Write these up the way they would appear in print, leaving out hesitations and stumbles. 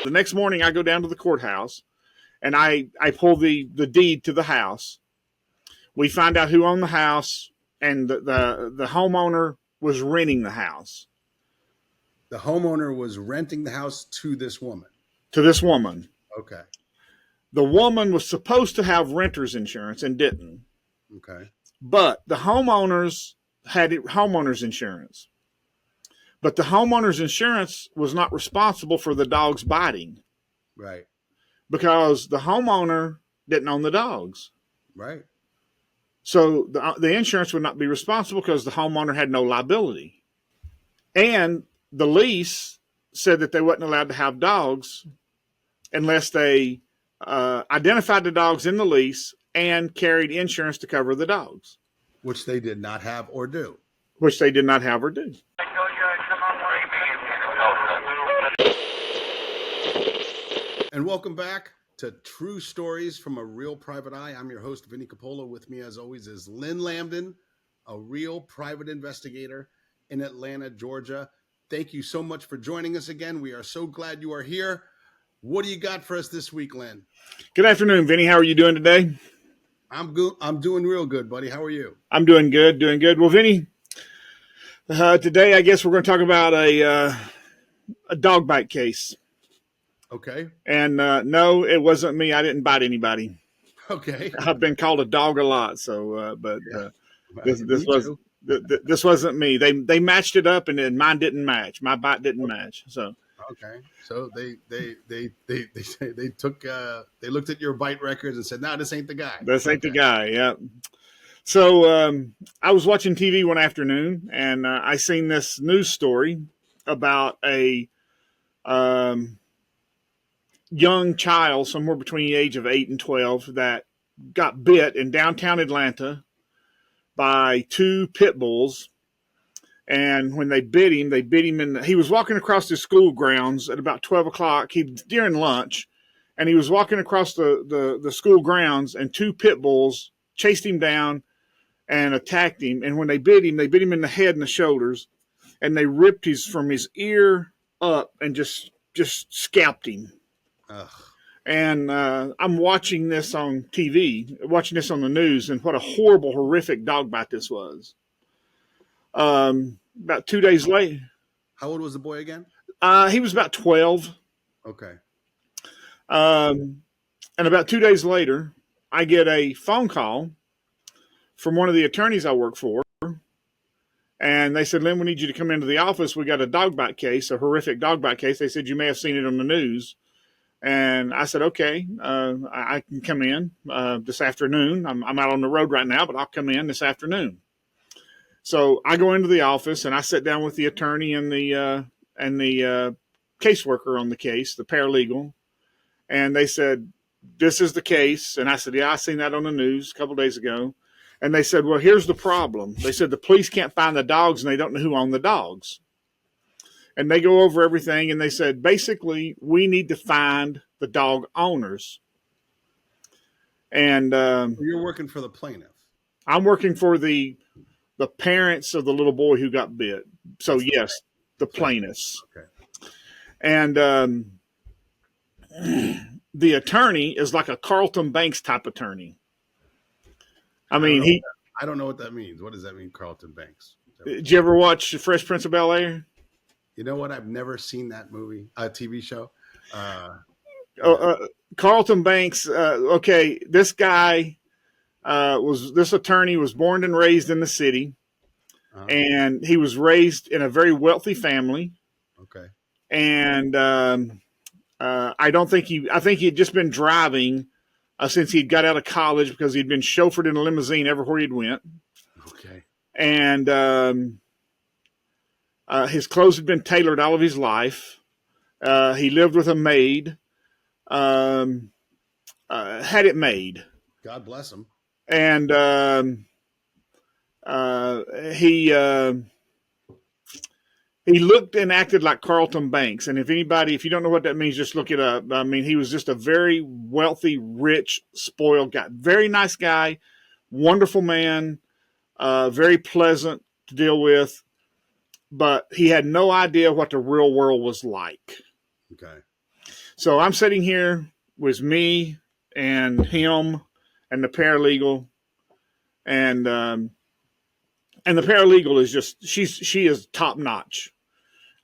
The next morning, I go down to the courthouse, and I pull the deed to the house. We find out who owned the house, and the homeowner was renting the house. The homeowner was renting the house to this woman. To this woman. Okay. The woman was supposed to have renter's insurance and didn't. Okay. But the homeowners had homeowner's insurance. But the homeowner's insurance was not responsible for the dogs biting. Right. Because the homeowner didn't own the dogs. Right. So the insurance would not be responsible because the homeowner had no liability. And the lease said that they wasn't allowed to have dogs unless they identified the dogs in the lease and carried insurance to cover the dogs. Which they did not have or do. Which they did not have or do. And welcome back to True Stories from a Real Private Eye. I'm your host, Vinnie Coppola. With me, as always, is Lynn Lambdin, a real private investigator in Atlanta, Georgia. Thank you so much for joining us again. We are so glad you are here. What do you got for us this week, Lynn? Good afternoon, Vinnie. How are you doing today? I'm good. I'm doing real good, buddy. How are you? I'm doing good, doing good. Well, Vinnie, today I guess we're going to talk about a dog bite case. Okay. And no, it wasn't me. I didn't bite anybody. Okay. I've been called a dog a lot, so this wasn't me. They matched it up, and then mine didn't match. My bite didn't match. So okay. So they looked at your bite records and said, "No, this ain't the guy. This ain't the guy." Yeah. So I was watching TV one afternoon, and I seen this news story about a young child, somewhere between the age of 8 and 12, that got bit in downtown Atlanta by two pit bulls. And when they bit him he was walking across the school grounds at about 12 o'clock during lunch, and he was walking across the school grounds, and two pit bulls chased him down and attacked him. And when they bit him in the head and the shoulders, and they ripped from his ear up and just scalped him. Ugh. And I'm watching this on TV, watching this on the news, and what a horrible, horrific dog bite this was. About 2 days later. How old was the boy again? He was about 12. Okay. And about 2 days later, I get a phone call from one of the attorneys I work for. And they said, "Lynn, we need you to come into the office. We got a dog bite case, a horrific dog bite case." They said, "You may have seen it on the news." And I said, "Okay, I can come in this afternoon. I'm out on the road right now, but I'll come in this afternoon." So I go into the office and I sit down with the attorney and the caseworker on the case, the paralegal. And they said, "This is the case." And I said, "Yeah, I seen that on the news a couple of days ago." And they said, "Well, here's the problem." They said, "The police can't find the dogs and they don't know who owned the dogs." And they go over everything, and they said, basically, we need to find the dog owners. And you're working for the plaintiff. I'm working for the parents of the little boy who got bit. So yes, the plaintiffs. Okay. And the attorney is like a Carlton Banks type attorney. I mean, I don't know what that means. What does that mean, Carlton Banks? Did you ever watch Fresh Prince of Bel-Air? You know what? I've never seen that movie, TV show. Carlton Banks. Okay, this guy this attorney was born and raised in the city, and he was raised in a very wealthy family. Okay. And I think he had just been driving since he'd got out of college, because he'd been chauffeured in a limousine everywhere he'd went. Okay. And his clothes had been tailored all of his life. He lived with a maid, had it made. God bless him. And he looked and acted like Carlton Banks. And if you don't know what that means, just look it up. I mean, he was just a very wealthy, rich, spoiled guy. Very nice guy, wonderful man, very pleasant to deal with. But he had no idea what the real world was like. Okay. So I'm sitting here with me and him and the paralegal, and the paralegal is just she is top notch.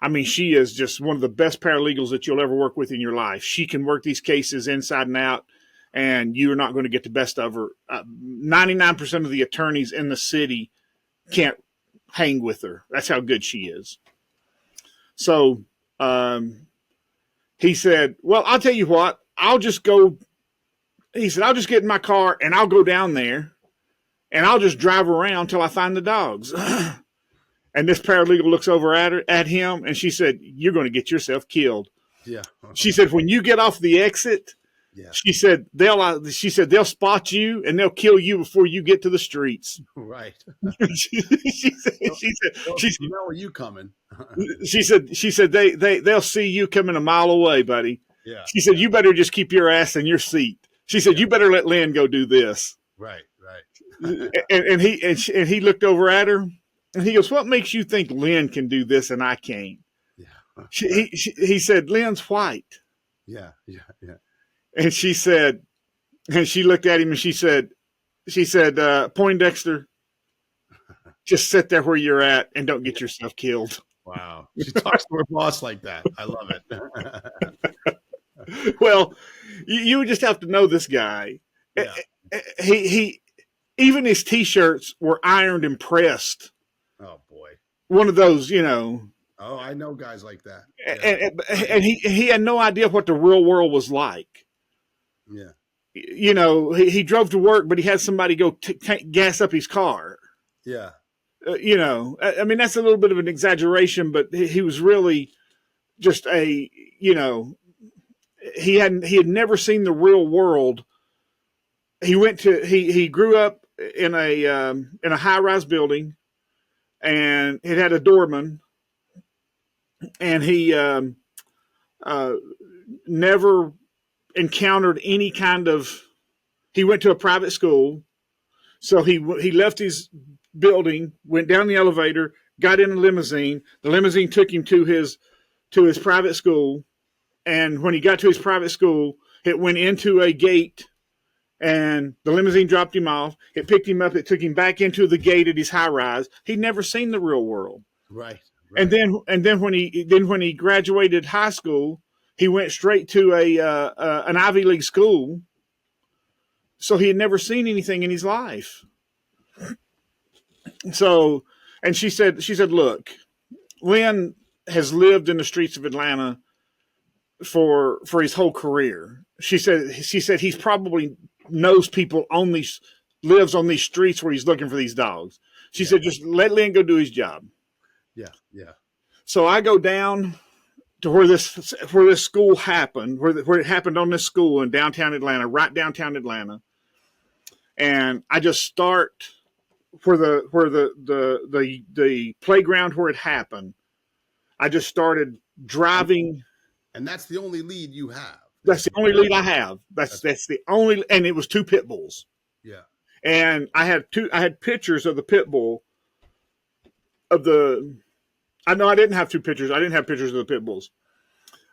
I mean, she is just one of the best paralegals that you'll ever work with in your life. She can work these cases inside and out, and you're not going to get the best of her. 99% of the attorneys in the city can't hang with her. That's how good she is. So he said, well, I'll tell you what, I'll just go. He said, I'll just get in my car and I'll go down there and I'll just drive around till I find the dogs. And this paralegal looks over at him and she said, you're going to get yourself killed. Yeah. She said, when you get off the exit, Yeah. she said they'll spot you and they'll kill you before you get to the streets. Right. she said, How are you coming? she said they'll see you coming a mile away, buddy. Yeah. She said, you better just keep your ass in your seat. She said, you better let Lynn go do this. Right. Right. and he looked over at her and he goes, what makes you think Lynn can do this and I can't? Yeah. He said, Lynn's white. Yeah. Yeah. Yeah. And she said, and she looked at him and she said, Poindexter, just sit there where you're at and don't get yourself killed. Wow. She talks to her boss like that. I love it. Well, you just have to know this guy. Yeah. He even his T-shirts were ironed and pressed. Oh boy. One of those, you know. Oh, I know guys like that. Yeah. And he had no idea what the real world was like. Yeah. You know, he drove to work, but he had somebody go gas up his car. Yeah. You know, I mean, that's a little bit of an exaggeration, but he was really just he had never seen the real world. He grew up in a high-rise building, and it had a doorman, and he never encountered any kind of. He went to a private school, so he left his building, went down the elevator, got in a limousine. The limousine took him to his private school, and when he got to his private school, it went into a gate, and the limousine dropped him off. It picked him up. It took him back into the gate at his high rise. He'd never seen the real world. Right. And then when he graduated high school, he went straight to an Ivy League school. So he had never seen anything in his life. So, and she said, look, Lynn has lived in the streets of Atlanta for his whole career. She said he's probably knows people lives on these streets where he's looking for these dogs. She said, just let Lynn go do his job. Yeah. Yeah. So I go down to where this school happened, where it happened on this school in downtown Atlanta, right downtown Atlanta. And I just start where the playground where it happened. I just started driving. And that's the only lead you have. That's the only lead I have. That's the only, and it was 2 pit bulls. Yeah. And I had pictures of the pit bull I didn't have 2 pictures. I didn't have pictures of the pit bulls.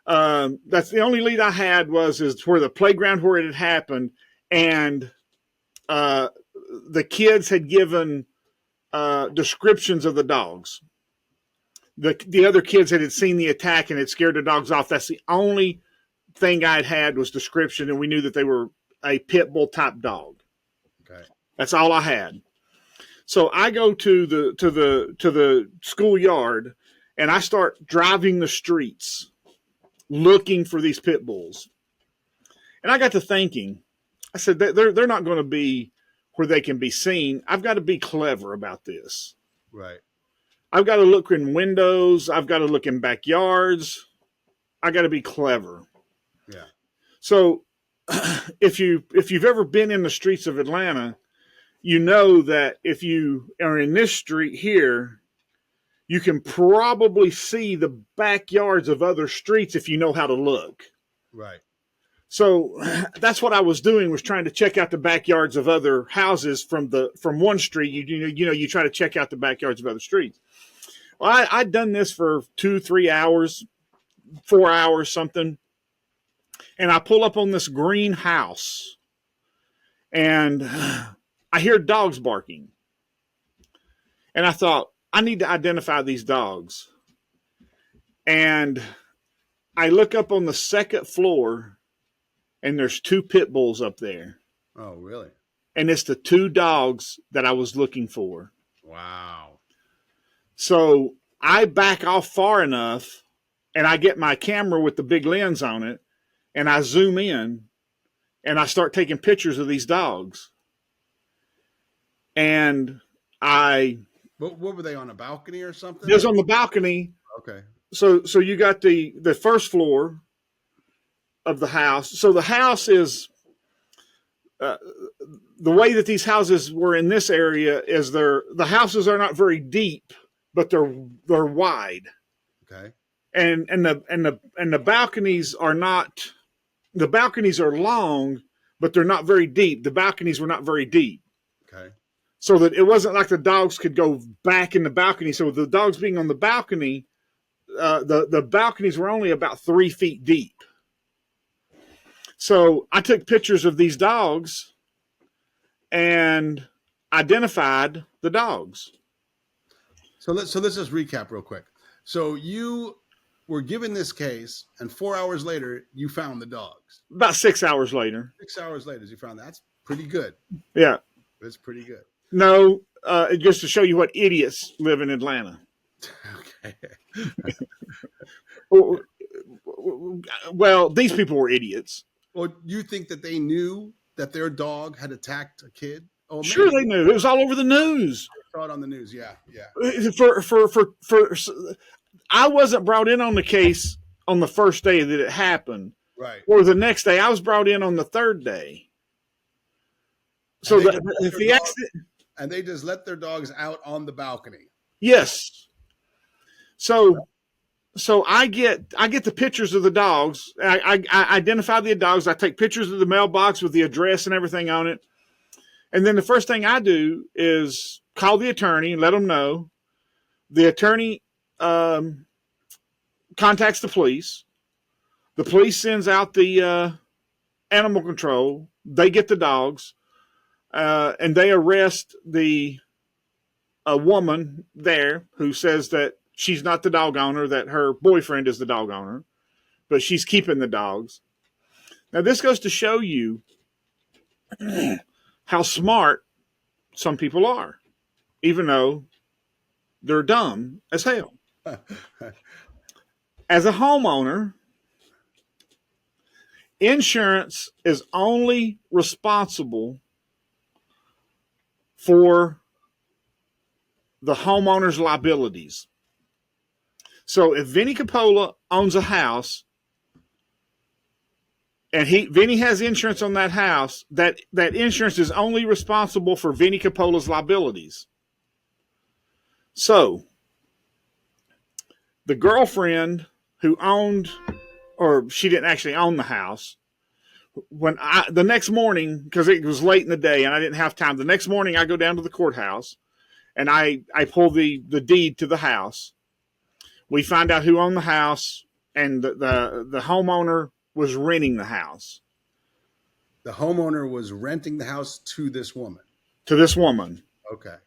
That's the only lead I had is where the playground where it had happened. And the kids had given descriptions of the dogs. The other kids had seen the attack and had scared the dogs off. That's the only thing I'd had was description, and we knew that they were a pit bull type dog. Okay, that's all I had. So I go to the schoolyard, and I start driving the streets, looking for these pit bulls. And I got to thinking. I said, they're not going to be where they can be seen. I've got to be clever about this. Right. I've got to look in windows. I've got to look in backyards. I got to be clever. Yeah. So if you've ever been in the streets of Atlanta, you know that if you are in this street here, you can probably see the backyards of other streets if you know how to look. Right. So that's what I was doing, was trying to check out the backyards of other houses from one street. You try to check out the backyards of other streets. Well, I'd done this for 2-3 hours, 4 hours, something. And I pull up on this green house, and I hear dogs barking. And I thought, I need to identify these dogs. And I look up on the second floor, and there's 2 pit bulls up there. Oh, really? And it's the 2 dogs that I was looking for. Wow. So I back off far enough, and I get my camera with the big lens on it, and I zoom in, and I start taking pictures of these dogs. And What were they, on a balcony or something? Just on the balcony. Okay. So you got the first floor of the house. So the house is the way that these houses were in this area is the houses are not very deep, but they're wide. Okay. And the balconies are not. The balconies are long, but they're not very deep. The balconies were not very deep. Okay. So that it wasn't like the dogs could go back in the balcony. So the dogs being on the balcony, the balconies were only about 3 feet deep. So I took pictures of these dogs and identified the dogs. So let's just recap real quick. So you were given this case, and 4 hours later, you found the dogs. About 6 hours later. 6 hours later, you found that. That's pretty good. Yeah. That's pretty good. No, just to show you what idiots live in Atlanta. Okay. Well, these people were idiots. Well, you think that they knew that their dog had attacked a kid? Oh, sure, they knew. It was all over the news. I saw it on the news. Yeah. I wasn't brought in on the case on the first day that it happened. Right. Or the next day. I was brought in on the third day. So the accident. And they just let their dogs out on the balcony. Yes. So I get the pictures of the dogs. I identify the dogs. I take pictures of the mailbox with the address and everything on it. And then the first thing I do is call the attorney and let them know. The attorney contacts the police. The police sends out the animal control. They get the dogs, and they arrest a woman there who says that she's not the dog owner, that her boyfriend is the dog owner, but she's keeping the dogs. Now, this goes to show you how smart some people are, even though they're dumb as hell. As a homeowner, insurance is only responsible for the homeowner's liabilities. So if Vinnie Coppola owns a house and Vinnie has insurance on that house, that insurance is only responsible for Vinnie Coppola's liabilities. So the girlfriend who owned, or she didn't actually own the house, the next morning, because it was late in the day and I didn't have time, the next morning I go down to the courthouse and I pull the deed to the house. We find out who owned the house, and the homeowner was renting the house. The homeowner was renting the house to this woman. To this woman. Okay.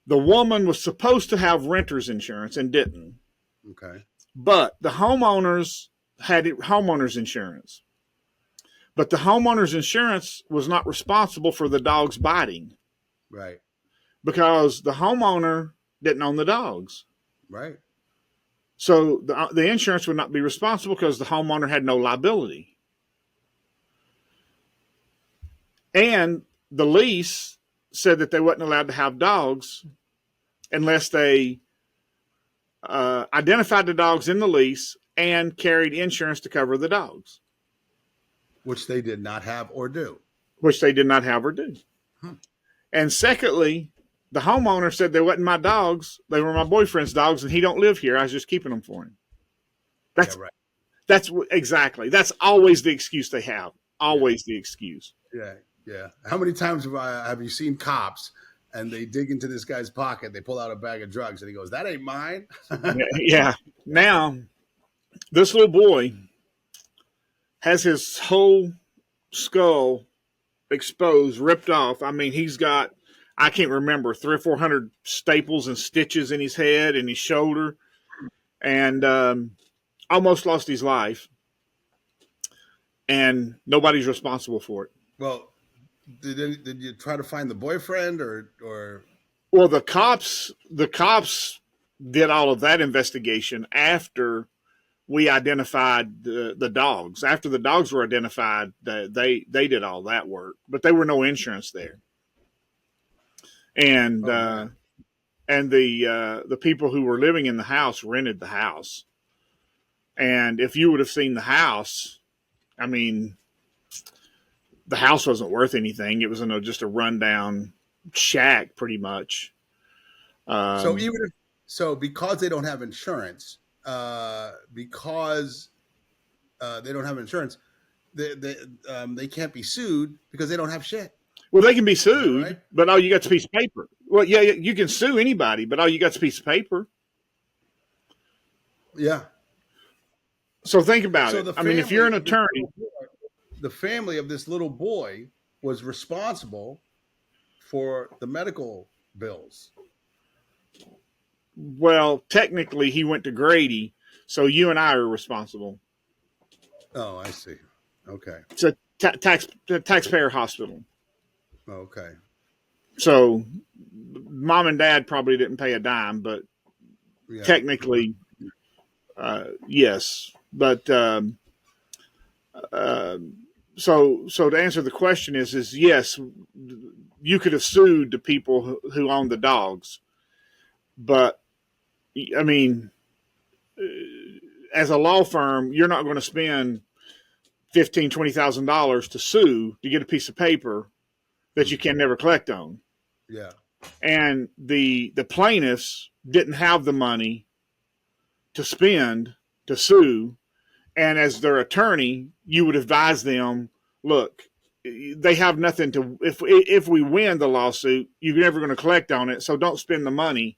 The woman was supposed to have renter's insurance and didn't. Okay. But the homeowners had homeowner's insurance. But the homeowner's insurance was not responsible for the dogs biting. Right. Because the homeowner didn't own the dogs. Right. So the insurance would not be responsible because the homeowner had no liability. And the lease said that they wasn't allowed to have dogs unless they identified the dogs in the lease and carried insurance to cover the dogs. Which they did not have or do. Which they did not have or do. And secondly, the homeowner said they wasn't my dogs. They were my boyfriend's dogs, and he don't live here. I was just keeping them for him. That's right. That's exactly. That's always the excuse they have. Always the excuse. Yeah, yeah. How many times have you seen cops and they dig into this guy's pocket, they pull out a bag of drugs, and he goes, "That ain't mine." Yeah. Now, this little boy has his whole skull exposed, ripped off. I mean, he's got, I can't remember, 300 or 400 staples and stitches in his head and his shoulder, and almost lost his life. And nobody's responsible for it. Well, did you try to find the boyfriend or? Well, the cops did all of that investigation after we identified the dogs. After the dogs were identified, they did all that work, but there were no insurance there. And the people who were living in the house rented the house. And if you would have seen the house, I mean, the house wasn't worth anything. It was just a rundown shack, pretty much. So because they don't have insurance, they can't be sued because they don't have shit. Well, they can be sued, right? But all you got is a piece of paper. Well, yeah, you can sue anybody, but all you got is a piece of paper. Yeah. So think about it. I mean, if you're an attorney, the family of this little boy was responsible for the medical bills. Well, technically, he went to Grady, so you and I are responsible. Oh, I see. Okay. It's a taxpayer hospital. Okay. So, mom and dad probably didn't pay a dime, but technically, yes. But so to answer the question is yes, you could have sued the people who owned the dogs, but I mean, as a law firm, you're not going to spend $15,000-$20,000 to sue to get a piece of paper that you can never collect on. Yeah. And the plaintiffs didn't have the money to spend to sue. And as their attorney, you would advise them, look, they have nothing to, if we win the lawsuit, you're never going to collect on it. So don't spend the money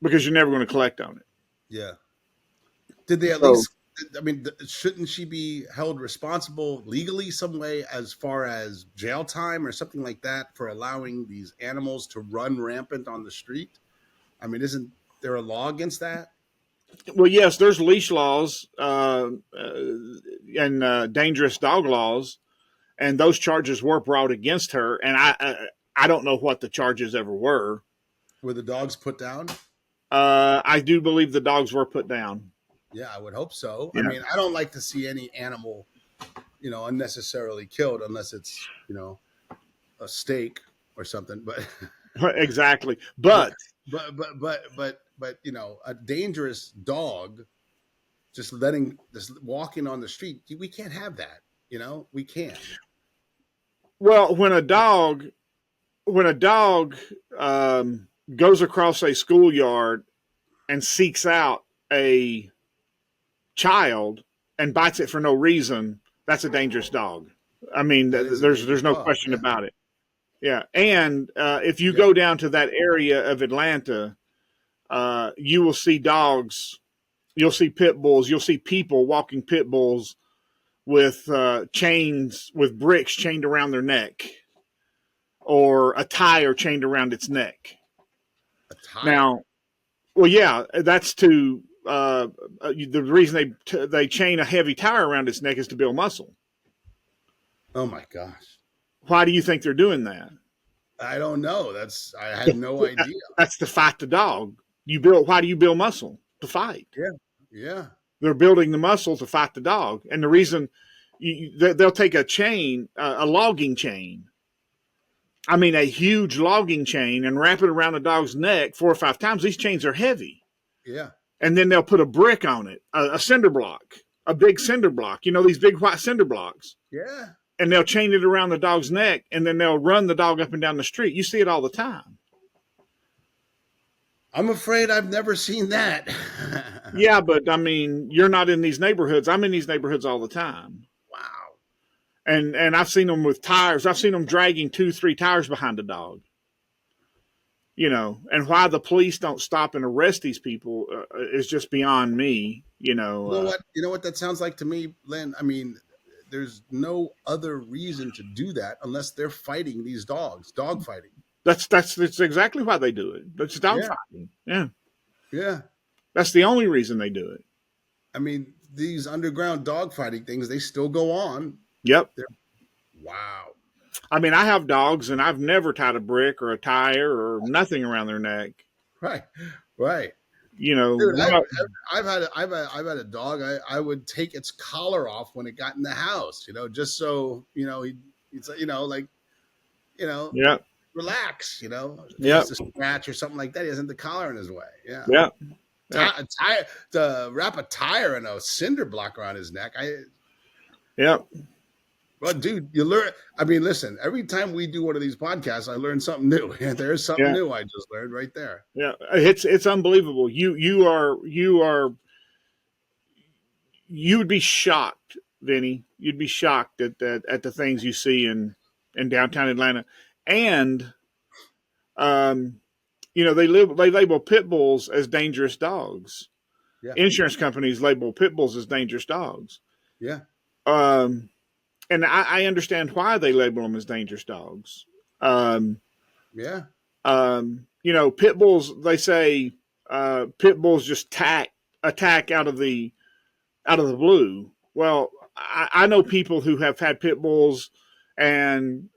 because you're never going to collect on it. Yeah. Did they at least, I mean, shouldn't she be held responsible legally some way as far as jail time or something like that for allowing these animals to run rampant on the street? I mean, isn't there a law against that? Well, yes, there's leash laws and dangerous dog laws, and those charges were brought against her. And I don't know what the charges ever were. Were the dogs put down? I do believe the dogs were put down. Yeah, I would hope so. Yeah. I mean, I don't like to see any animal, unnecessarily killed unless it's, a steak or something. But exactly. But a dangerous dog just walking on the street, we can't have that. We can't. Well, when a dog goes across a schoolyard and seeks out a child and bites it for no reason, that's a dangerous dog. I mean, there's no question about it. Yeah. And if you go down to that area of Atlanta, you will see dogs, you'll see pit bulls, you'll see people walking pit bulls with chains, with bricks chained around their neck, or a tire chained around its neck. A tire? Now, well, yeah, that's to the reason they chain a heavy tire around its neck is to build muscle. Oh my gosh! Why do you think they're doing that? I don't know. I had no idea. That's to fight the dog. Why do you build muscle? To fight. Yeah. They're building the muscle to fight the dog, and the reason they'll take a chain, a logging chain. I mean, a huge logging chain, and wrap it around the dog's neck 4 or 5 times. These chains are heavy. Yeah. And then they'll put a brick on it, a cinder block, a big cinder block. These big white cinder blocks. Yeah. And they'll chain it around the dog's neck, and then they'll run the dog up and down the street. You see it all the time. I'm afraid I've never seen that. Yeah, but I mean, you're not in these neighborhoods. I'm in these neighborhoods all the time. Wow. And I've seen them with tires. I've seen them dragging 2-3 tires behind a dog. And why the police don't stop and arrest these people is just beyond me. You know, You know what? You know what that sounds like to me, Lynn? I mean, there's no other reason to do that unless they're fighting these dogs, dog fighting. that's exactly why they do it. It's dog Yeah. fighting. Yeah, Yeah. that's the only reason they do it. I mean, these underground dog fighting things, they still go on. Yep. They're, wow. I mean, I have dogs, and I've never tied a brick or a tire or nothing around their neck. Right. Right. You know, Dude, I've had a dog. I would take its collar off when it got in the house, just so, he's, like, you know, yeah, relax, if he yeah, has to scratch or something like that, he doesn't the collar in his way. Yeah. yeah, yeah, To wrap a tire and a cinder block around his neck. yeah, Well, dude, you learn. I mean, listen, every time we do one of these podcasts, I learn something new. There's something yeah, new I just learned right there. yeah. It's unbelievable. You would be shocked, Vinny. You'd be shocked at the things you see in downtown Atlanta, and um, they label pit bulls as dangerous dogs. Yeah. Insurance companies label pit bulls as dangerous dogs. Yeah. Um, and I understand why they label them as dangerous dogs. Um, Yeah. Pit bulls. They say pit bulls just attack out of the blue. Well, I know people who have had pit bulls, and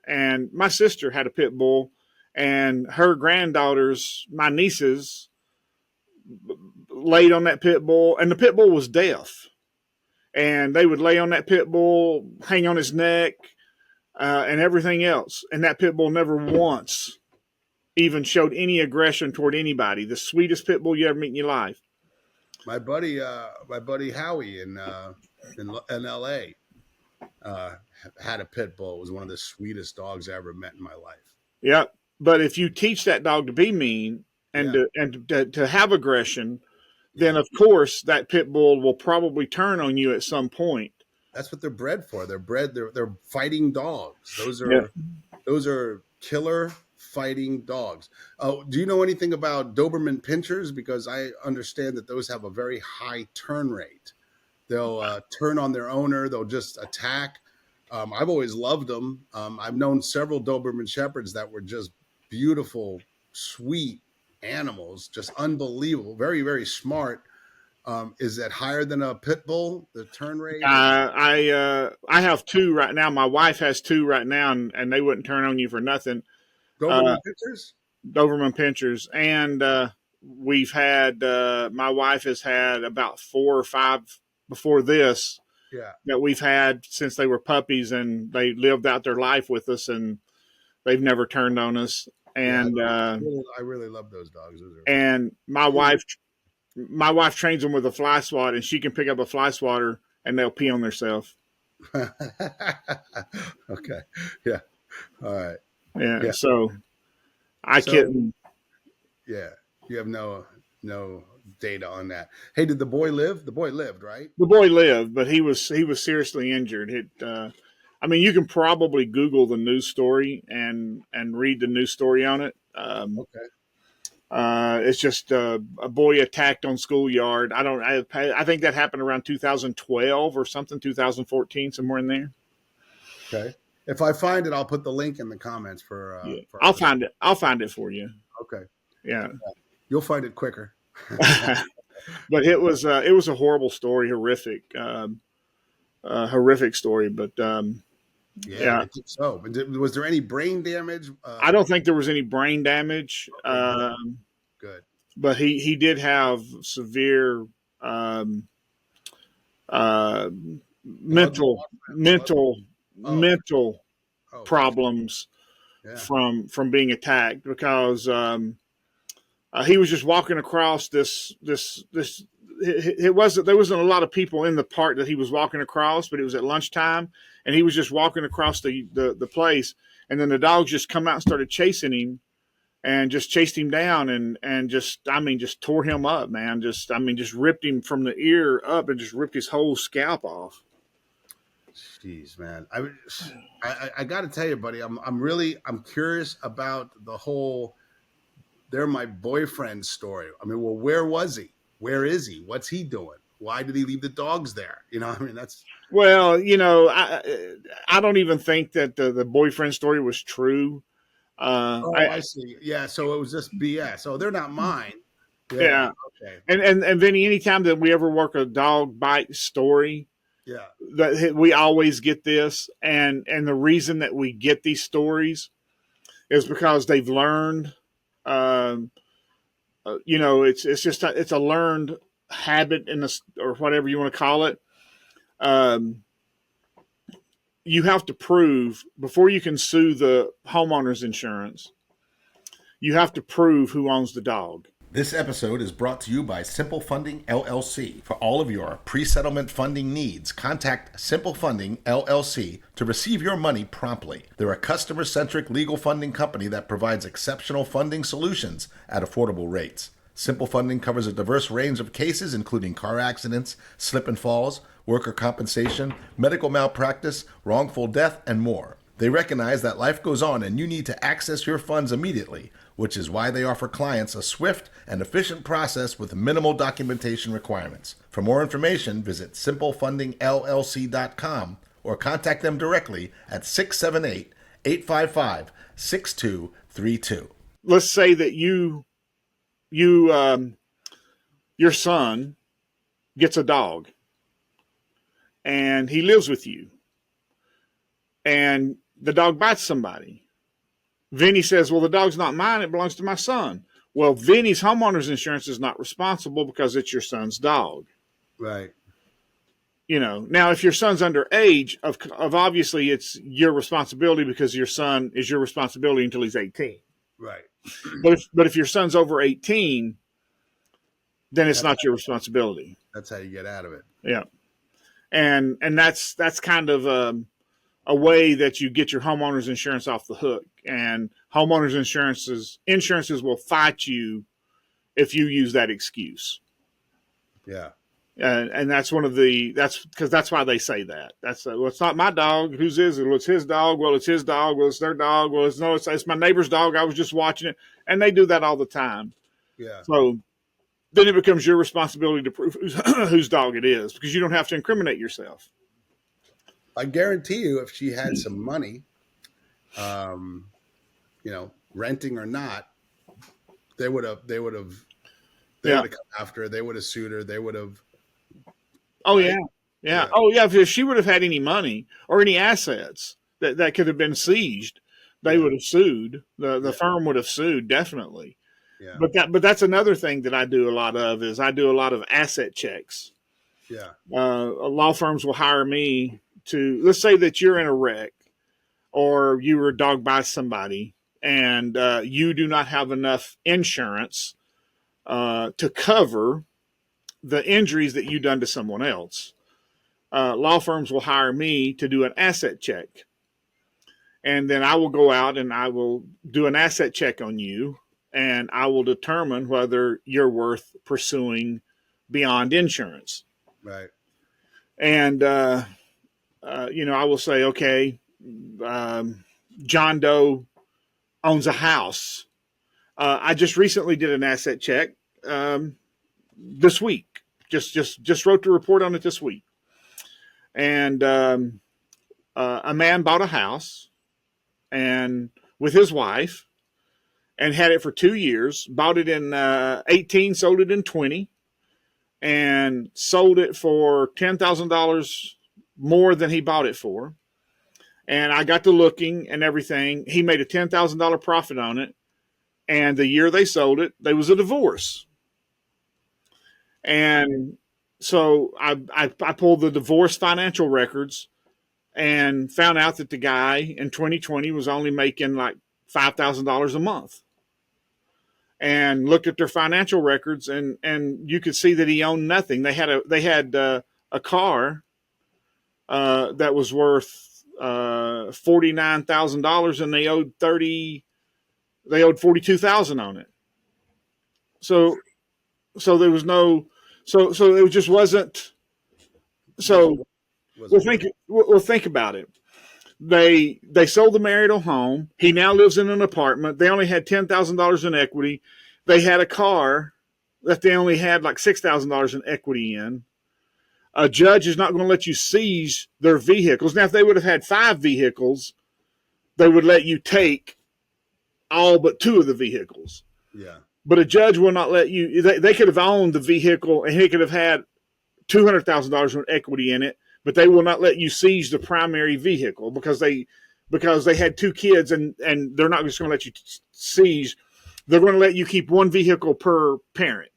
my sister had a pit bull, and her granddaughters, my nieces, laid on that pit bull, and the pit bull was deaf, and they would lay on that pit bull, hang on his neck, and everything else, and that pit bull never once even showed any aggression toward anybody. The sweetest pit bull you ever meet in your life. My buddy Howie in L.A. Had a pit bull. It was one of the sweetest dogs I ever met in my life. Yeah, but if you teach that dog to be mean and to have aggression, then of course that pit bull will probably turn on you at some point. That's what they're bred for. They're fighting dogs. Those are killer fighting dogs. Do you know anything about Doberman pinchers? Because I understand that those have a very high turn rate. They'll turn on their owner. They'll just attack. I've always loved them. I've known several Doberman Shepherds that were just beautiful, sweet animals, just unbelievable, very, very smart. Is that higher than a pit bull, the turn rate? I have two right now. My wife has two right now, and they wouldn't turn on you for nothing. Doberman pinchers? Doberman pinchers. And we've had, my wife has had about 4 or 5 before this that we've had since they were puppies, and they lived out their life with us, and they've never turned on us. And I really love those dogs. And my wife trains them with a fly swat, and she can pick up a fly swatter and they'll pee on themselves. Okay. Yeah. All right. Yeah. So I couldn't. Yeah. You have no data on that. Hey, did the boy live? The boy lived, right? The boy lived, but he was seriously injured. I mean, you can probably Google the news story and read the news story on it. Okay. It's just a boy attacked on schoolyard. I think that happened around 2012 or something, 2014, somewhere in there. Okay. If I find it, I'll put the link in the comments for I'll find it. I'll find it for you. Okay. Yeah. You'll find it quicker. But it was a horrible story, horrific story. But yeah. I think so. Was there any brain damage? I don't think there was any brain damage. Okay, good. But he did have severe mental problems from being attacked, because he was just walking across this. There wasn't a lot of people in the park that he was walking across, but it was at lunchtime, and he was just walking across the place, and then the dogs just come out and started chasing him, and just chased him down, and just tore him up, man. Just ripped him from the ear up and just ripped his whole scalp off. Jeez, man. I got to tell you, buddy, I'm curious about the whole "they're my boyfriend" story. I mean, well, where was he? Where is he? What's he doing? why did he leave the dogs there? You know, I mean, that's. Well, I don't even think that the boyfriend story was true. Oh, I see. Yeah, so it was just BS. Oh, they're not mine. Yeah. Yeah. Okay. And Vinny, anytime that we ever work a dog bite story, Yeah. that we always get this, and the reason that we get these stories is because they've learned. Um, it's just it's a learned habit in this, or whatever you want to call it. Um, you have to prove before you can sue the homeowner's insurance. You have to prove who owns the dog. This episode is brought to you by Simple Funding LLC. For all of your pre-settlement funding needs, contact Simple Funding LLC to receive your money promptly. They're a customer-centric legal funding company that provides exceptional funding solutions at affordable rates. Simple Funding covers a diverse range of cases, including car accidents, slip and falls, worker compensation, medical malpractice, wrongful death, and more. They recognize that life goes on and you need to access your funds immediately, which is why they offer clients a swift and efficient process with minimal documentation requirements. For more information, visit simplefundingllc.com or contact them directly at 678-855-6232. Let's say that your son gets a dog and he lives with you and the dog bites somebody. Vinnie says, well, the dog's not mine. It belongs to my son. Well, Vinnie's homeowner's insurance is not responsible because it's your son's dog. Right. Now if your son's underage, of obviously it's your responsibility because your son is your responsibility until he's 18. Right. But if your son's over 18, then it's not your responsibility. That's how you get out of it. Yeah. And that's kind of a way that you get your homeowner's insurance off the hook. And homeowners insurances will fight you if you use that excuse. Yeah. And that's that's why they say that. Well, it's not my dog. Whose is it? Well, it's his dog. Well, it's his dog. Well, it's their dog. Well, it's my neighbor's dog. I was just watching it. And they do that all the time. Yeah. So then it becomes your responsibility to prove whose dog it is, because you don't have to incriminate yourself. I guarantee you, if she had some money, renting or not, they would have come after her. They would have sued her. They would have. Oh, right? Yeah. Oh, yeah. If she would have had any money or any assets that could have been seized, they would have sued. The firm would have sued, definitely. Yeah. But that's another thing that I do a lot of is I do a lot of asset checks. Yeah. Law firms will hire me to, let's say that you're in a wreck or you were dogged by somebody and you do not have enough insurance to cover the injuries that you've done to someone else. Law firms will hire me to do an asset check. And then I will go out and I will do an asset check on you, and I will determine whether you're worth pursuing beyond insurance. Right. And, I will say, okay, John Doe owns a house. I just recently did an asset check this week. Just wrote the report on it this week. And a man bought a house and with his wife and had it for 2 years, bought it in 18, sold it in 20, and sold it for $10,000 more than he bought it for. And I got to looking and everything. He made a $10,000 profit on it. And the year they sold it, there was a divorce. And so I pulled the divorce financial records and found out that the guy in 2020 was only making like $5,000 a month. And looked at their financial records, and you could see that he owned nothing. They had a car that was worth $49,000, and they owed $42,000 on it. So there was no, so it just wasn't. So we'll think about it. They sold the marital home. He now lives in an apartment. They only had $10,000 in equity. They had a car that they only had like $6,000 in equity in. A judge is not going to let you seize their vehicles. Now, if they would have had 5 vehicles, they would let you take all but 2 of the vehicles. Yeah. But a judge will not let you. They could have owned the vehicle and he could have had $200,000 in equity in it, but they will not let you seize the primary vehicle because they had 2 kids and they're not just going to let you seize. They're going to let you keep 1 vehicle per parent.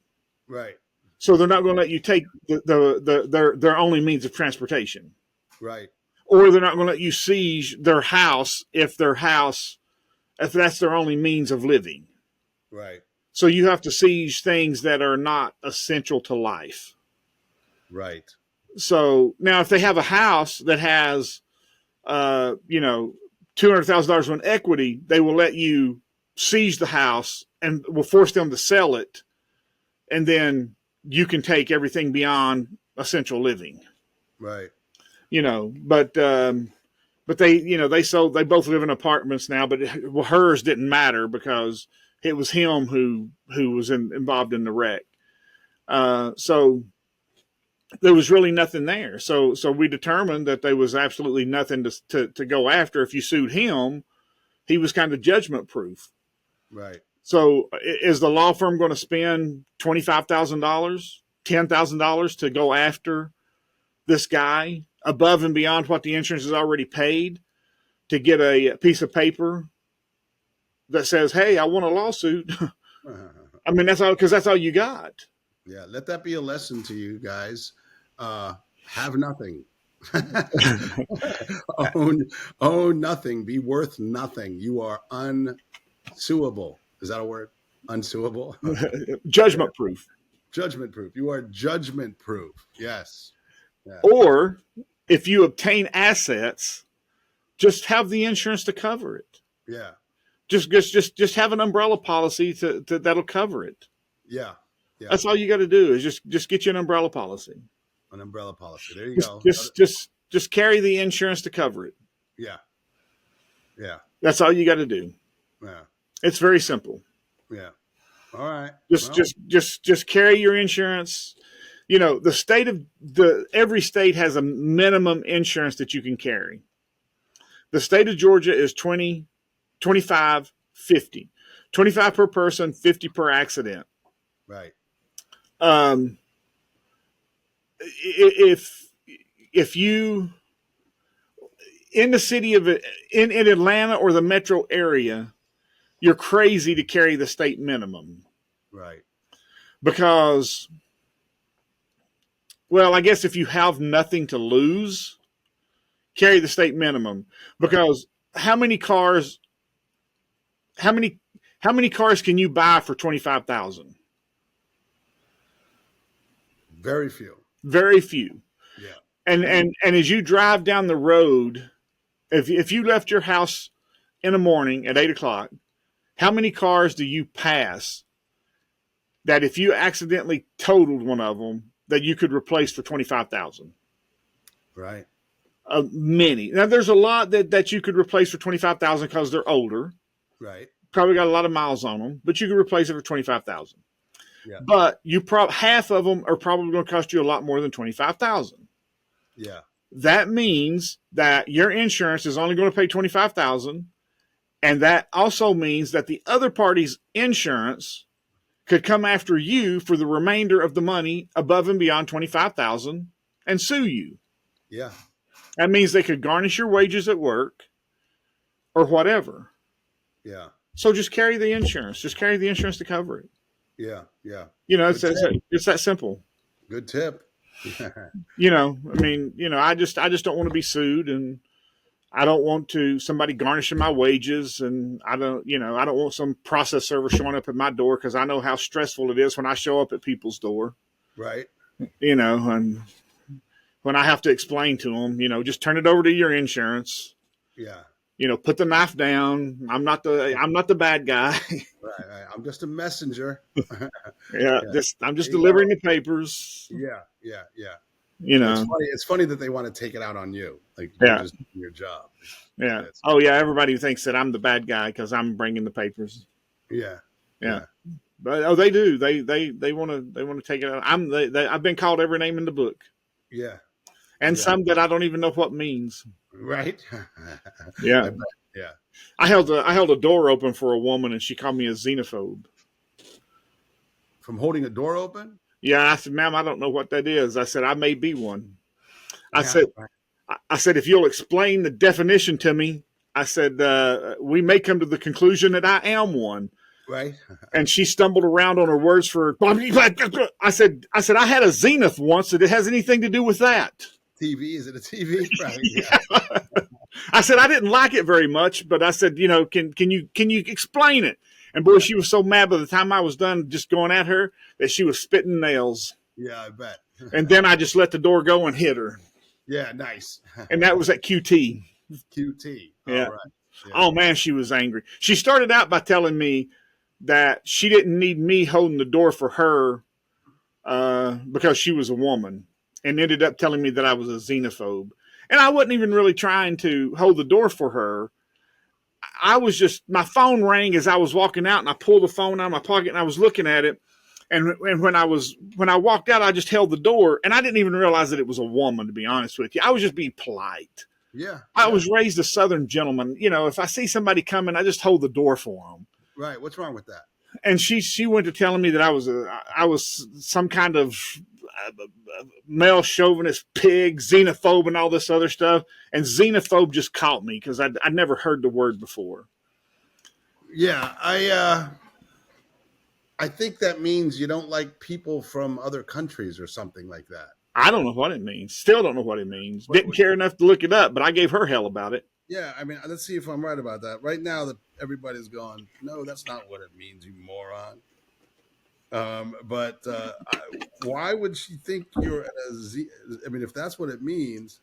Right. So they're not going to let you take their only means of transportation. Right. Or they're not going to let you seize their house if that's their only means of living. Right. So you have to seize things that are not essential to life. Right. So now if they have a house that has, $200,000 in equity, they will let you seize the house and will force them to sell it. And then you can take everything beyond essential living. Right. But they both live in apartments now, but hers didn't matter because it was him who was involved in the wreck. So there was really nothing there. So we determined that there was absolutely nothing to go after. If you sued him, he was kind of judgment proof. Right. So is the law firm going to spend $25,000, $10,000 to go after this guy above and beyond what the insurance has already paid to get a piece of paper that says, "Hey, I won a lawsuit"? I mean, that's all, because that's all you got. Yeah. Let that be a lesson to you guys. Have nothing. own nothing. Be worth nothing. You are unsuable. Is that a word? Unsuable. Judgment proof. Judgment proof. You are judgment proof. Yes. Yeah. Or if you obtain assets, just have the insurance to cover it. Yeah. Just have an umbrella policy that'll cover it. Yeah. Yeah. That's all you got to do is just get you an umbrella policy. An umbrella policy. There you go. Just carry the insurance to cover it. Yeah. Yeah. That's all you got to do. Yeah. It's very simple. Yeah. All right. Just carry your insurance. Every state has a minimum insurance that you can carry. The state of Georgia is 20, 25, 50. 25 per person, 50 per accident. Right. If you in the city of in Atlanta or the metro area, you're crazy to carry the state minimum. Right. Because, well, I guess if you have nothing to lose, carry the state minimum. Because how many cars can you buy for $25,000? Very few. Very few. Yeah. And as you drive down the road, if you left your house in the morning at 8:00, how many cars do you pass that if you accidentally totaled one of them that you could replace for $25,000? Right. Many. Now there's a lot that you could replace for $25,000 because they're older. Right. Probably got a lot of miles on them, but you could replace it for $25,000. Yeah. But half of them are probably going to cost you a lot more than $25,000. Yeah. That means that your insurance is only going to pay $25,000, and that also means that the other party's insurance could come after you for the remainder of the money above and beyond $25,000 and sue you. Yeah. That means they could garnish your wages at work or whatever. Yeah. So just carry the insurance. Just carry the insurance to cover it. Yeah. Yeah. It's that simple. Good tip. I just don't want to be sued, and I don't want somebody garnishing my wages, and I don't want some process server showing up at my door because I know how stressful it is when I show up at people's door. Right. And when I have to explain to them, just turn it over to your insurance. Yeah. Put the knife down. I'm not the bad guy. Right. I'm just a messenger. I'm just delivering the papers. Yeah. Yeah. Yeah. It's funny that they want to take it out on you. Like, yeah. You're just doing your job. Yeah. Oh yeah. Everybody thinks that I'm the bad guy because I'm bringing the papers. Yeah. Yeah. But they do. They want to take it out. I've been called every name in the book. Yeah. and some that I don't even know what means. Right. Yeah. I bet. Yeah. I held a door open for a woman, and she called me a xenophobe. From holding a door open? Yeah, I said, ma'am, I don't know what that is. I said, I may be one. I Yeah. said, I said, if you'll explain the definition to me, I said, we may come to the conclusion that I am one. Right. And she stumbled around on her words for. I said, I had a zenith once. That it has anything to do with that. TV? Is it a TV? Right. Yeah. I said I didn't like it very much, but I said, can you explain it? And boy, she was so mad by the time I was done just going at her that she was spitting nails. Yeah, I bet. And then I just let the door go and hit her. Yeah, nice. And that was at QT. QT. Yeah. All right. Yeah. Oh man, she was angry. She started out by telling me that she didn't need me holding the door for her because she was a woman, and ended up telling me that I was a xenophobe. And I wasn't even really trying to hold the door for her. I was just, my phone rang as I was walking out, and I pulled the phone out of my pocket and I was looking at it. And when I walked out, I just held the door, and I didn't even realize that it was a woman, to be honest with you. I was just being polite. Yeah. I was raised a Southern gentleman. If I see somebody coming, I just hold the door for them. Right. What's wrong with that? And she went to telling me that I was some kind of male chauvinist pig, xenophobe, and all this other stuff. And xenophobe just caught me because I'd never heard the word before. Yeah, I think that means you don't like people from other countries or something like that. I don't know what it means. Still don't know what it means. Didn't care enough to look it up, but I gave her hell about it. Yeah, I mean, let's see if I'm right about that. Right now, that everybody's going, no, that's not what it means, you moron. But why would she think you're a Z? I mean, if that's what it means,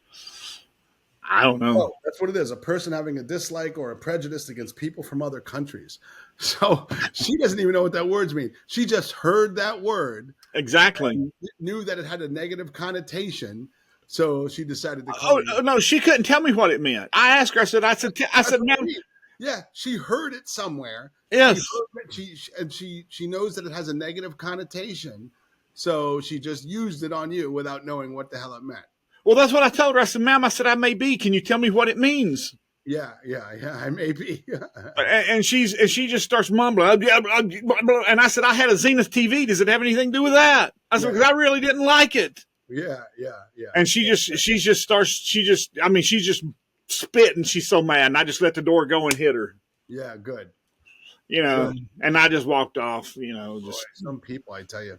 I don't know. oh, that's what it is. A person having a dislike or a prejudice against people from other countries. So she doesn't even know what that word means. She just heard that word. Exactly. Knew that it had a negative connotation. So she decided to call it. No, she couldn't tell me what it meant. I asked her, I said, ma'am. Yeah, she heard it somewhere. Yes. She knows that it has a negative connotation. So she just used it on you without knowing what the hell it meant. Well, that's what I told her. I said, ma'am, I may be. Can you tell me what it means? Yeah, I may be. and she just starts mumbling. And I said, I had a Zenith TV. Does it have anything to do with that? I said, because I really didn't like it. Yeah. And she just spit, and she's so mad. And I just let the door go and hit her. Yeah, good. And I just walked off, Boy, some people, I tell you.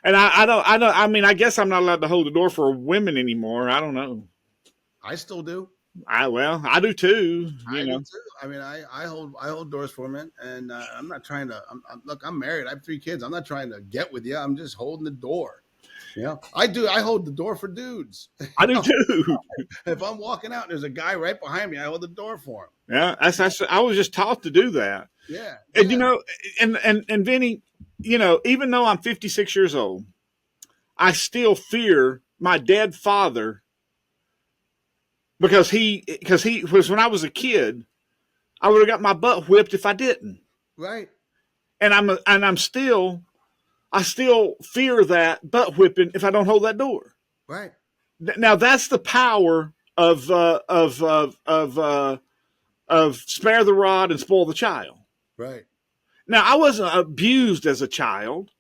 And I guess I'm not allowed to hold the door for women anymore. I don't know. I still do. I do too. I do too. I mean, I hold doors for men, and I'm not trying to. Look, I'm married. I have 3 kids. I'm not trying to get with you. I'm just holding the door. Yeah, I do. I hold the door for dudes. I do too. If I'm walking out and there's a guy right behind me, I hold the door for him. Yeah, I was just taught to do that. Yeah, and and Vinnie, even though I'm 56 years old, I still fear my dead father because he was, when I was a kid, I would have got my butt whipped if I didn't. Right. And I still fear that butt whipping if I don't hold that door. Right. Now that's the power of spare the rod and spoil the child. Right. Now I wasn't abused as a child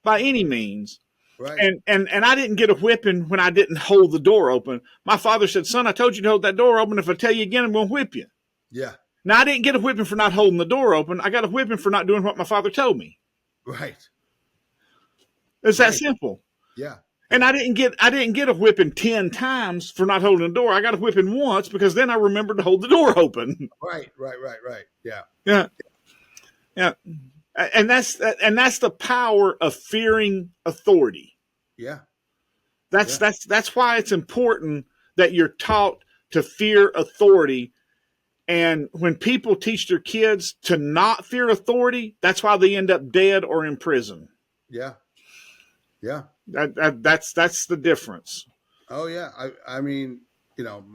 by any means. Right. And I didn't get a whipping when I didn't hold the door open. My father said, son, I told you to hold that door open. If I tell you again, I'm going to whip you. Yeah. Now I didn't get a whipping for not holding the door open. I got a whipping for not doing what my father told me. Right. It's that simple. Yeah. And I didn't get a whipping 10 times for not holding the door. I got a whipping once because then I remembered to hold the door open. Right. Yeah. Yeah. And that's the power of fearing authority. Yeah. That's why it's important that you're taught to fear authority. And when people teach their kids to not fear authority, that's why they end up dead or in prison. Yeah. Yeah. That's the difference. Oh yeah. I mean,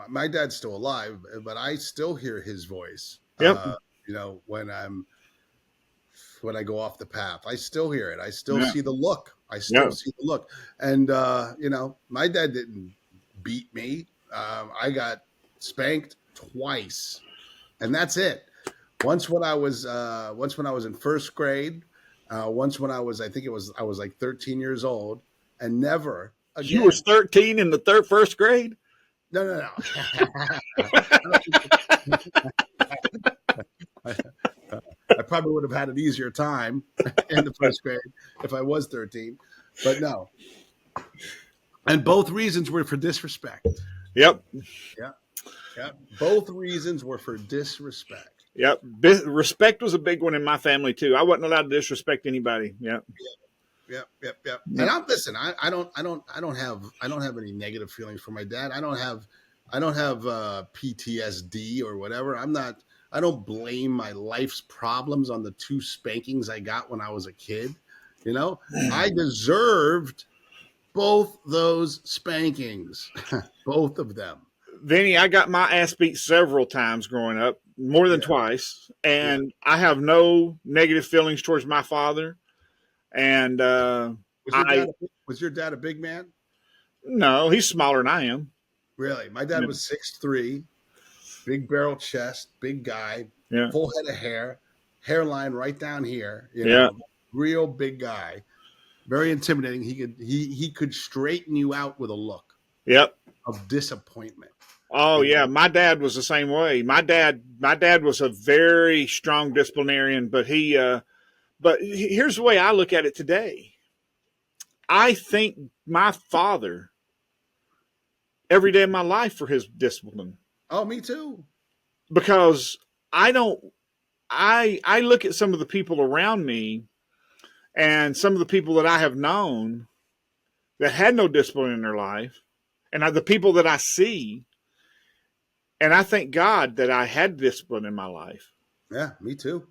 my dad's still alive, but I still hear his voice. Yep. When I'm when I go off the path. I still hear it. I still Yeah. see the look. And my dad didn't beat me. I got spanked twice, and that's it. Once when I was in first grade. Once when I was like 13 years old, and never You were again. 13 in the first grade? No. I probably would have had an easier time in the first grade if I was 13, but no. And both reasons were for disrespect. Yep. Yeah. Both reasons were for disrespect. Yep. Respect was a big one in my family too. I wasn't allowed to disrespect anybody. Yep. Yep. And I don't have any negative feelings for my dad. I don't have PTSD or whatever. I don't blame my life's problems on the 2 spankings I got when I was a kid. I deserved both those spankings, both of them. Vinny, I got my ass beat several times growing up, more than twice, and I have no negative feelings towards my father. And was your dad a big man? No, he's smaller than I am. Really? My dad was 6'3", big barrel chest, big guy, full head of hair, hairline right down here. Real big guy, very intimidating. He could straighten you out with a look. Yep. Of disappointment. Oh yeah, my dad was the same way. My dad was a very strong disciplinarian, but here's the way I look at it today. I thank my father every day of my life for his discipline. Oh, me too. Because I look at some of the people around me and some of the people that I have known that had no discipline in their life, and the people that I see, and I thank God that I had discipline in my life. Yeah, me too.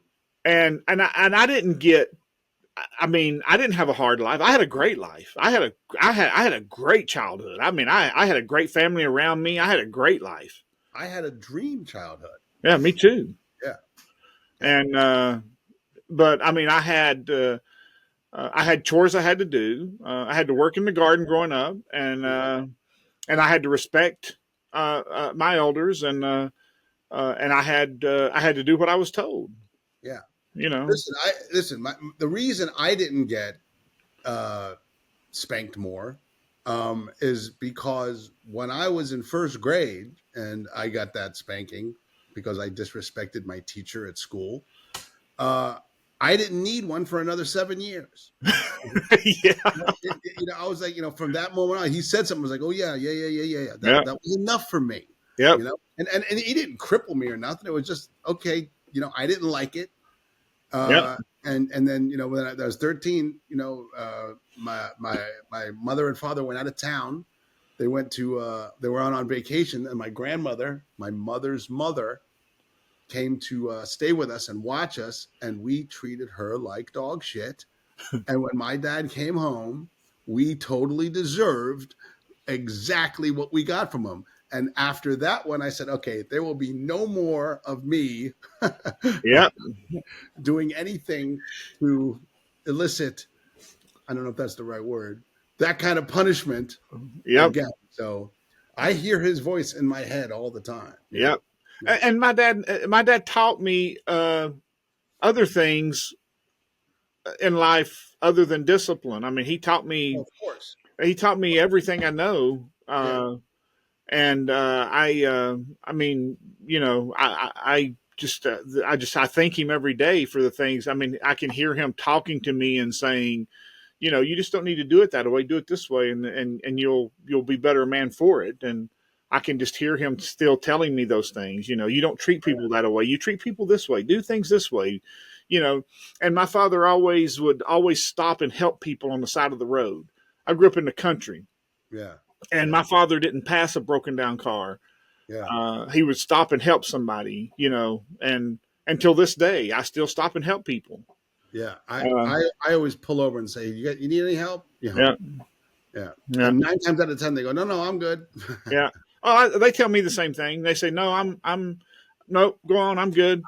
And I didn't I didn't have a hard life. I had a great life. I had a great childhood. I had a great family around me. I had a great life. I had a dream childhood. Yeah, me too. Yeah. And but I had chores I had to do. I had to work in the garden growing up, and I had to respect my elders, and I had to do what I was told. Yeah. Listen, the reason I didn't get spanked more is because when I was in first grade and I got that spanking because I disrespected my teacher at school, I didn't need one for another 7 years. Yeah. I was like, from that moment on, he said something. I was like, oh yeah. That was enough for me. Yeah. And he didn't cripple me or nothing. It was just, okay. I didn't like it. And then, when I was 13, my mother and father went out of town. They were on vacation, and my grandmother, my mother's mother, came to stay with us and watch us, and we treated her like dog shit. And when my dad came home, we totally deserved exactly what we got from him. And after that one, I said, okay, there will be no more of me doing anything to elicit, I don't know if that's the right word, that kind of punishment again. So I hear his voice in my head all the time. Yep. And my dad taught me other things in life other than discipline. He taught me, of course, he taught me everything I know. And I thank him every day for the things. I can hear him talking to me and saying, you just don't need to do it that way. Do it this way, and you'll be better man for it. And I can just hear him still telling me those things. You don't treat people that way. You treat people this way. Do things this way. And my father would always stop and help people on the side of the road. I grew up in the country. Yeah. And my father didn't pass a broken down car. Yeah. He would stop and help somebody, and until this day, I still stop and help people. Yeah. I always pull over and say, you need any help? Yeah. And 9 times out of 10, they go, no, I'm good. Yeah. Oh, they tell me the same thing. They say, no, nope, go on, I'm good.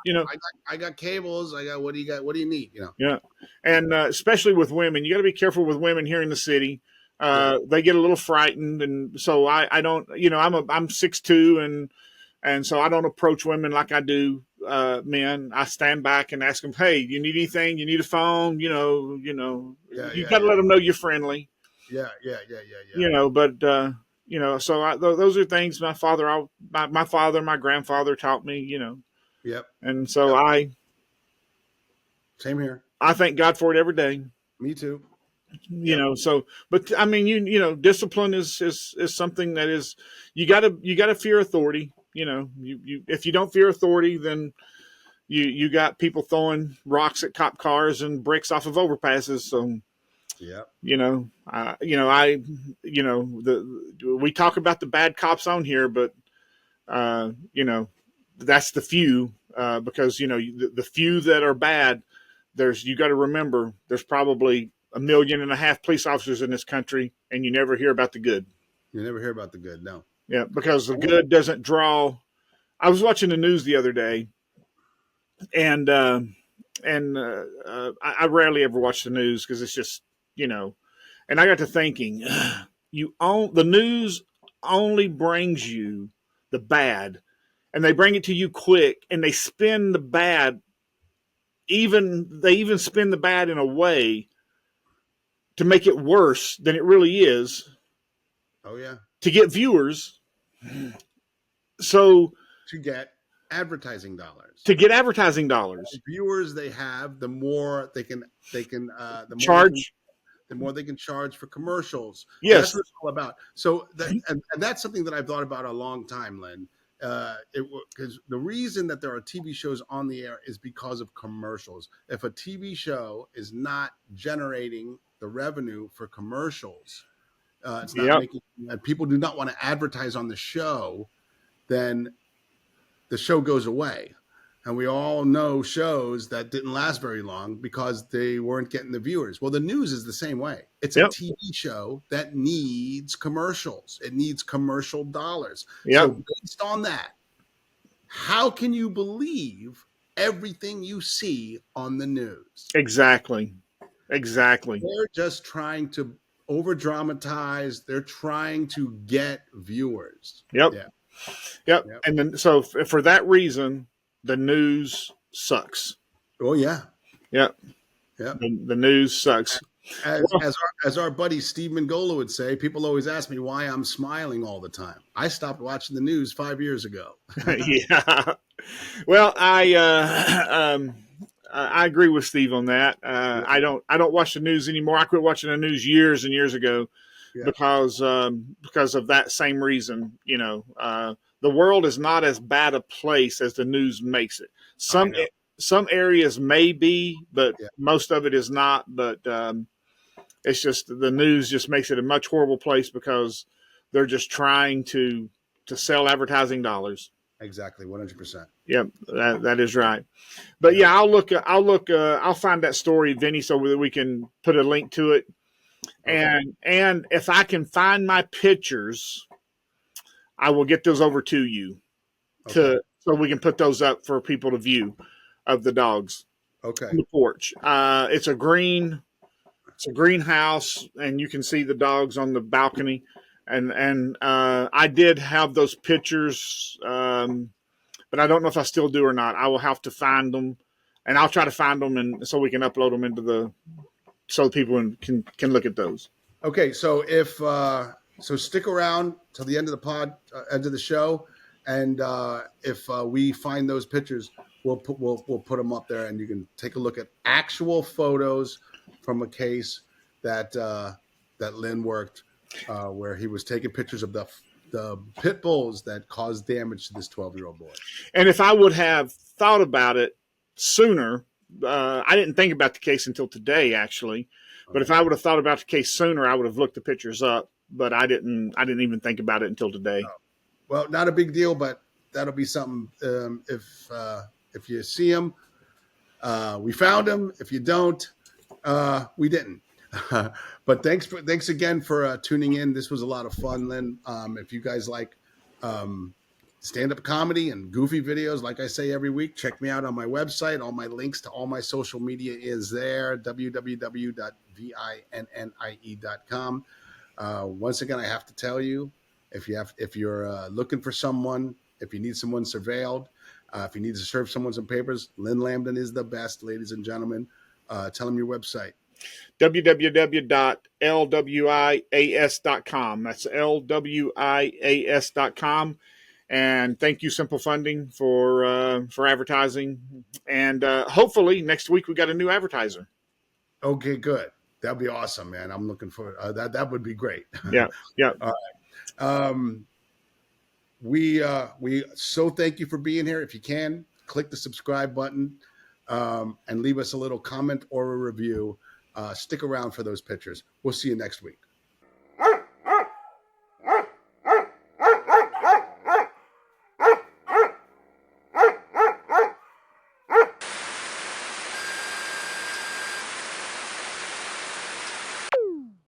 I got cables. I got, what do you got? What do you need? Yeah, and especially with women, you got to be careful with women here in the city. Yeah. They get a little frightened, and so I don't. I'm 6'2", and so I don't approach women like I do men. I stand back and ask them, "Hey, you need anything? You need a phone? Yeah. You Yeah. got to Yeah. let them know you're friendly." Yeah. Yeah. Yeah. Yeah. Yeah. But so those are things my father, my grandfather taught me. Yep. And so Yep. Same here. I thank God for it every day. Me too. So, but I mean, discipline is something that is, you gotta fear authority. You if you don't fear authority, then you got people throwing rocks at cop cars and bricks off of overpasses. So, Yeah. we talk about the bad cops on here, but that's the few, because the few that are bad. You got to remember, there's probably 1.5 million police officers in this country, and you never hear about the good. You never hear about the good. No. Yeah, because the good doesn't draw. I was watching the news the other day, and I rarely ever watch the news because it's just, and I got to thinking, the news only brings you the bad, and they bring it to you quick, and they spin the bad. They even spin the bad in a way to make it worse than it really is. Oh yeah. To get viewers. So to get advertising dollars. The viewers they have, the more they can the charge. The more they can charge for commercials. Yes, that's what it's all about. So and that's something that I've thought about a long time, Lynn. Because the reason that there are TV shows on the air is because of commercials. If a TV show is not generating the revenue for commercials, it's not making, and people do not want to advertise on the show, then the show goes away. And we all know shows that didn't last very long because they weren't getting the viewers. Well, the news is the same way. It's a TV show that needs commercials. It needs commercial dollars. So based on that, how can you believe everything you see on the news? Exactly. They're just trying to over dramatize. They're trying to get viewers. Yep. And then, so for that reason, the news sucks. Oh yeah. Yep. The news sucks. As our buddy Steve Mangola would say, people always ask me why I'm smiling all the time. I stopped watching the news 5 years ago. Yeah. Well, I agree with Steve on that. I don't watch the news anymore. I quit watching the news years and years ago because of that same reason. The world is not as bad a place as the news makes it. Some areas may be, but most of it is not. But it's just the news just makes it a much horrible place because they're just trying to sell advertising dollars. Exactly, 100%. Yep, that is right. But I'll find that story, Vinnie, so that we can put a link to it. Okay. And if I can find my pictures, I will get those over to you so we can put those up for people to view of the dogs. Okay. On the porch. It's a greenhouse, and you can see the dogs on the balcony. And I did have those pictures, but I don't know if I still do or not. I will have to find them, and I'll try to find them, and so we can upload them into so people can look at those. Okay, so so stick around till the end of the end of the show, and if we find those pictures, we'll put them up there, and you can take a look at actual photos from a case that Lynn worked, where he was taking pictures of the pit bulls that caused damage to this 12-year-old boy. And if I would have thought about it sooner, I didn't think about the case until today, actually. But if I would have thought about the case sooner, I would have looked the pictures up. But I didn't even think about it until today. Oh. Well, not a big deal, but that'll be something. If you see him, we found him. If you don't, we didn't. But thanks again for tuning in. This was a lot of fun, Lynn. If you guys like stand-up comedy and goofy videos. Like I say every week, check me out on my website. All my links to all my social media is there, www.vinnie.com. Once again, I have to tell you, if you're looking for someone, if you need someone surveilled, if you need to serve someone some papers, Lynn Lambdin is the best, ladies and gentlemen. Tell them your website. www.lwias.com. That's lwias.com. And thank you, Simple Funding, for advertising. And hopefully next week we got a new advertiser. Okay, good. That'd be awesome, man. I'm looking for that. That would be great. Yeah, yeah. All right. We so thank you for being here. If you can, click the subscribe button and leave us a little comment or a review. Stick around for those pictures. We'll see you next week.